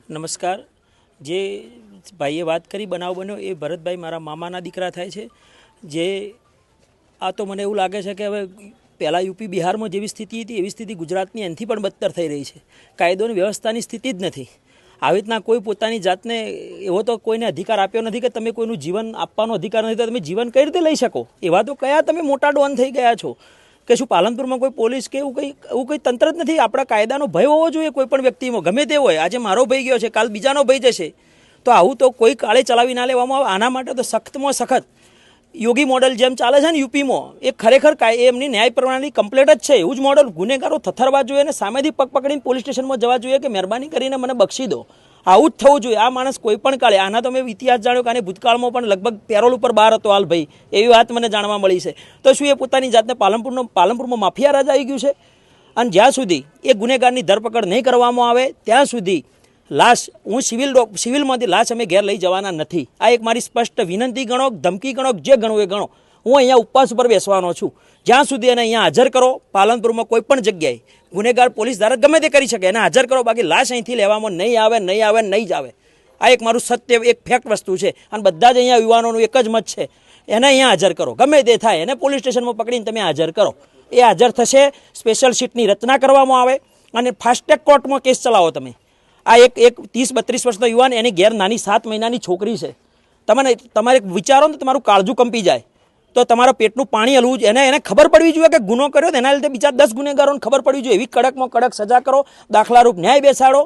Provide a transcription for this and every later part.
નમસ્કાર. જે ભાઈએ વાત કરી બનાવ બન્યો એ ભરતભાઈ મારા મામાના દીકરા થાય છે. જે આ તો મને એવું લાગે છે કે હવે પહેલાં યુપી બિહારમાં જેવી સ્થિતિ હતી એવી સ્થિતિ ગુજરાતની એનાથી પણ બદતર થઈ રહી છે. કાયદોની વ્યવસ્થાની સ્થિતિ જ નથી. આવી રીતના કોઈ પોતાની જાતને એવો તો કોઈને અધિકાર આપ્યો નથી કે તમે કોઈનું જીવન આપવાનો અધિકાર નથી, તો તમે જીવન કઈ રીતે લઈ શકો? એવા તો કયા તમે મોટા ડોન થઈ ગયા છો કે શું પાલનપુરમાં કોઈ પોલીસ કે એવું કંઈ તંત્ર જ નથી? આપણા કાયદાનો ભય હોવો જોઈએ કોઈ પણ વ્યક્તિમાં, ગમે તે હોય. આજે મારો ભય ગયો છે, કાલ બીજાનો ભય જશે. તો આવું તો કોઈ કાળે ચલાવી ના લેવામાં આવે. આના માટે તો સખ્તમાં સખત યોગી મોડલ જેમ ચાલે છે ને યુપીમાં, એ ખરેખર એમની ન્યાય પ્રણાલી કમ્પ્લીટ જ છે. એવું જ મોડલ ગુનેગારો થથરવા જોઈએ અને સામેથી પગ પકડીને પોલીસ સ્ટેશનમાં જવા જોઈએ કે મહેરબાની કરીને મને બક્ષી દો. આવું જ થવું જોઈએ. આ માણસ કોઈ પણ કાળે, આના તો મેં ઇતિહાસ જાણ્યો કે આને ભૂતકાળમાં પણ લગભગ પેરોલ ઉપર બહાર હતો હાલ ભાઈ, એવી વાત મને જાણવા મળી છે. તો શું એ પોતાની જાતને પાલનપુરમાં માફિયા રાજા આવી ગયું છે? અને જ્યાં સુધી એ ગુનેગારની ધરપકડ નહીં કરવામાં આવે ત્યાં સુધી લાશ, હું સિવિલમાંથી લાશ અમે ઘેર લઈ જવાના નથી. આ એક મારી સ્પષ્ટ વિનંતી ગણો, ધમકી ગણો, જે ગણો એ ગણો. હું અહીંયા ઉપવાસ ઉપર બેસવાનો છું જ્યાં સુધી એને અહીંયા હાજર કરો. પાલનપુરમાં કોઈ પણ જગ્યાએ ગુનેગાર પોલીસ ધારક ગમે તે કરી શકે, એને હાજર કરો. બાકી લાશ અહીંથી લેવામાં નહીં આવે, નહીં જ આવે. આ એક મારું સત્ય, એક ફેક્ટ વસ્તુ છે. અને બધા જ અહીંયા યુવાનોનું એક જ મત છે, એને અહીંયા હાજર કરો. ગમે તે થાય એને પોલીસ સ્ટેશનમાં પકડીને તમે હાજર કરો. એ હાજર થશે. સ્પેશિયલ સીટની રચના કરવામાં આવે અને ફાસ્ટ કોર્ટમાં કેસ ચલાવો તમે. આ એક 30-32 વર્ષનો યુવાન, એની ઘેર નાની 7 મહિનાની છોકરી છે. તમારે વિચારો ને તમારું કાળજું કંપી જાય. તો તમારા પેટનું પાણી હલવું જોઈએ. એને ખબર પડવી જોઈએ કે ગુનો કર્યો, એના લીધે બીજા 10 ગુનેગારોને ખબર પડવી જોઈએ. એવી કડકમાં કડક સજા કરો, દાખલારૂપ ન્યાય બેસાડો.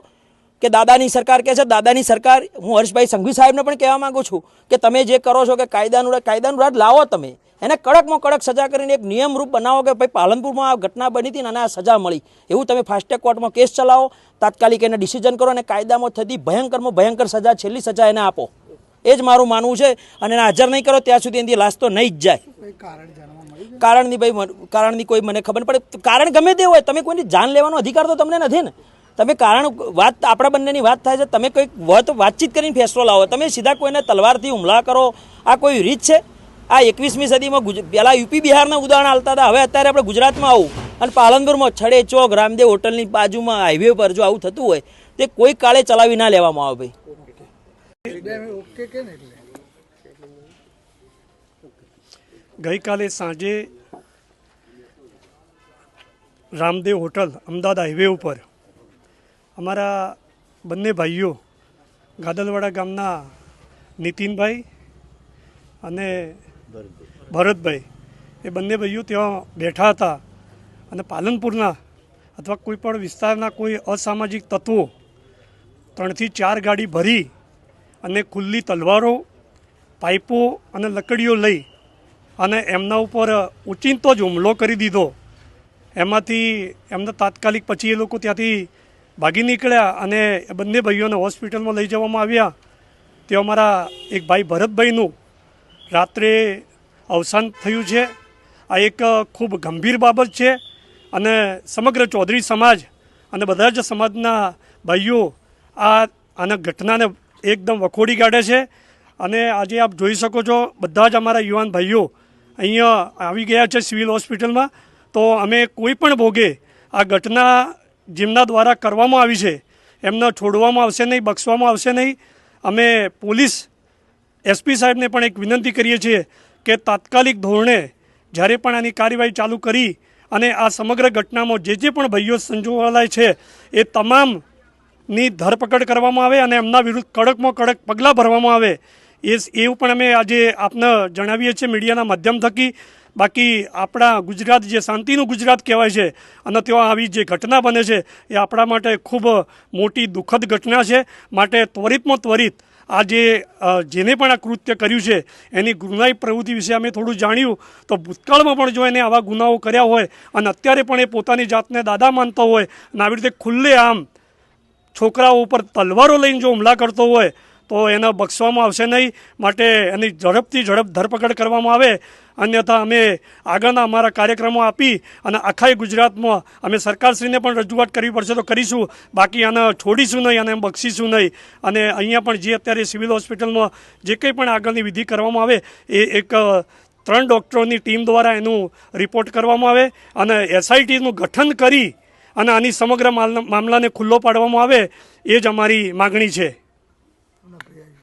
કે દાદાની સરકાર કહે છે, દાદાની સરકાર, હું હર્ષભાઈ સંઘવી સાહેબને પણ કહેવા માંગુ છું કે તમે જે કરો છો કે કાયદાનું રાજ લાવો. તમે એને કડકમાં કડક સજા કરીને એક નિયમરૂપ બનાવો કે ભાઈ પાલનપુરમાં આ ઘટના બની હતી અને આ સજા મળી. એવું તમે ફાસ્ટેગ કોર્ટમાં કેસ ચલાવો, તાત્કાલિક એને ડિસિઝન કરો અને કાયદામાં થતી ભયંકરમાં ભયંકર સજા, છેલ્લી સજા એને આપો. એ જ મારું માનવું છે. અને એને હાજર નહીં કરો ત્યાં સુધી એની લાશ તો નહીં જ જાય. કારણની કોઈ મને ખબર પડે. કારણ ગમે તે હોય, તમે કોઈની જાન લેવાનો અધિકાર તો તમને નથી ને. તમે વાત આપણા બંનેની વાત થાય છે, તમે કંઈક વાતચીત કરીને ફેસલો લાવો. તમે સીધા કોઈને તલવારથી હુમલા કરો, આ કોઈ રીત છે? આ 21મી સદીમાં પહેલાં યુપી બિહારના ઉદાહરણ હાલતા હતા, હવે અત્યારે આપણે ગુજરાતમાં આવું અને પાલનપુરમાં છડે ચોક રામદેવ હોટલની બાજુમાં હાઈવે પર જો આવું થતું હોય તે કોઈ કાળે ચલાવી ના લેવામાં આવે ભાઈ. ગઈકાલે સાંજે રામદેવ હોટલ અમદાવાદ હાઈવે ઉપર અમારા બંને ભાઈઓ ગાદલવાડા ગામના નીતિનભાઈ અને ભરતભાઈ, એ બંને ભાઈઓ ત્યાં બેઠા હતા અને પાલનપુરના અથવા કોઈ પણ વિસ્તારના કોઈ અસામાજિક તત્વો 3 થી 4 ગાડી ભરી અને ખુલ્લી તલવારો, પાઇપો અને લકડીઓ લઈ અને એમના ઉપર ઉચિંતો જ હુમલો કરી દીધો. એમાંથી એમને તાત્કાલિક પછી એ લોકો ત્યાંથી ભાગી નીકળ્યા અને બંને ભાઈઓને હોસ્પિટલમાં લઈ જવામાં આવ્યા. તે અમારા એક ભાઈ ભરતભાઈનું રાત્રે અવસાન થયું છે. આ એક ખૂબ ગંભીર બાબત છે અને સમગ્ર ચૌધરી સમાજ અને બધા જ સમાજના ભાઈઓ આના ઘટનાને એકદમ વખોડી કાઢે છે. અને આજે આપ જોઈ શકો છો, બધા જ અમારા યુવાન ભાઈઓ અહીંયા આવી ગયા છે સિવિલ હોસ્પિટલમાં. તો અમે કોઈ પણ ભોગે આ ઘટના જેમના દ્વારા કરવામાં આવી છે એમને છોડવામાં આવશે નહીં, બક્ષવામાં આવશે નહીં. અમે પોલીસ એસપી સાહેબને પણ એક વિનંતી કરીએ છીએ કે તાત્કાલિક ધોરણે જ્યારે પણ આની કાર્યવાહી ચાલુ કરી અને આ સમગ્ર ઘટનામાં જે પણ ભાઈઓ સંજોવાયેલા છે એ તમામની ધરપકડ કરવામાં આવે અને એમના વિરુદ્ધ કડકમાં કડક પગલાં ભરવામાં આવે. એવું પણ અમે આજે આપને જણાવીએ છીએ મીડિયાના માધ્યમ થકી. બાકી આપણા ગુજરાત જે શાંતિનું ગુજરાત કહેવાય છે અને ત્યાં આવી જે ઘટના બને છે એ આપણા માટે ખૂબ મોટી દુઃખદ ઘટના છે. માટે ત્વરિતમાં ત્વરિત આ જેને પણ આ કૃત્ય કર્યું છે એની ગુનાહિત પ્રવૃત્તિ વિશે અમે થોડું જાણ્યું. તો ભૂતકાળમાં પણ જો એને આવા ગુનાઓ કર્યા હોય અને અત્યારે પણ એ પોતાની જાતને દાદા માનતો હોય અને આવી રીતે ખુલ્લેઆમ છોકરાઓ ઉપર તલવારો લઈને જો હુમલા કરતો હોય તો એને બક્ષવામાં આવશે નહીં. માટે એની ઝડપથી ધરપકડ કરવામાં આવે. અન્યથા અમે આગળના અમારા કાર્યક્રમો આપી અને આખા ગુજરાતમાં અમે સરકારશ્રીને પણ રજૂઆત કરવી પડશે તો કરીશું. બાકી આને છોડીશું નહીં અને બક્ષીશું નહીં. અને અહીંયા પણ જે અત્યારે સિવિલ હોસ્પિટલમાં જે કંઈ પણ આગળની વિધિ કરવામાં આવે એ એક 3 ડૉક્ટરોની ટીમ દ્વારા એનું રિપોર્ટ કરવામાં આવે અને એસઆઈટીનું ગઠન કરી અને આની સમગ્ર મામલાને ખુલ્લો પાડવામાં આવે એ જ અમારી માગણી છે.